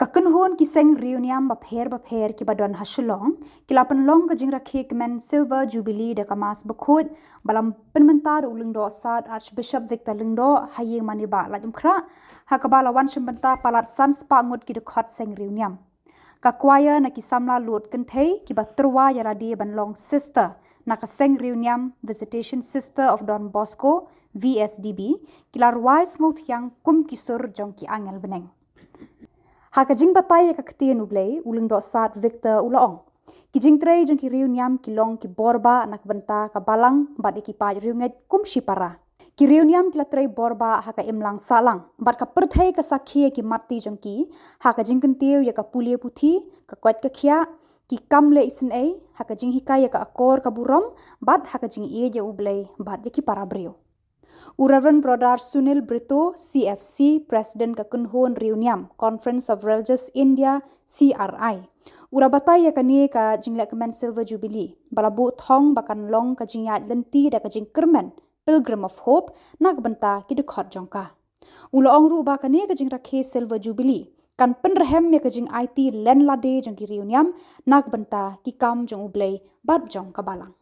Kynhun ki Seng Riewniam bapher ki badon ha Shillong ki lapan long ka jing Rakhe kemen silver Jubili de kamas bekhut balam penmentar uling do sad Archbishop Victor Lingdo ha Iingmane ba Laitumkhrah ha kabala wan shembenta palat sans pangut ki de khot Seng Riewniam ka choir na ki Samla lut kenthei ki batrwa yaradi banlong sister na ka Seng Riewniam visitation sister of donbosco VSDB ki larwais ngot yang kum kisur jong ki angel beneng Haka jing batay ka katian ublay uling do sat Victor ulaong. Ki jing tray jong ki Riewniam ki long ki borba anak benta ka balang bat ikipaj riunget kum shipara. Ki Riewniam ki la tray borba haka imlang salang bat ka perthai ka sakhi ki mati jong ki haka jing kentiu ya ka pulia puthi ka kwat ka khia ki kamle isin ai haka jing hikaya ka akor ka burom bat haka jing ie je ublay bat ki para brio. Reverend Brother Sunil Brito, CFC, President ka Kynhun Riewniam, Conference of Religious India, CRI. Batay ya kani ka jinglek kemen Silver Jubilee, balabu thong bakan long ka jingyat lenti da ka jing kermen, Pilgrim of Hope, nak benta ki dekhot jongka. Ulaong Rupa kani ka jing Rakhe Silver Jubilee, kan penrehem ya ka jing IT len lade jong ki Riewniam, nak benta ki kam jong ublay bat jong ka balang.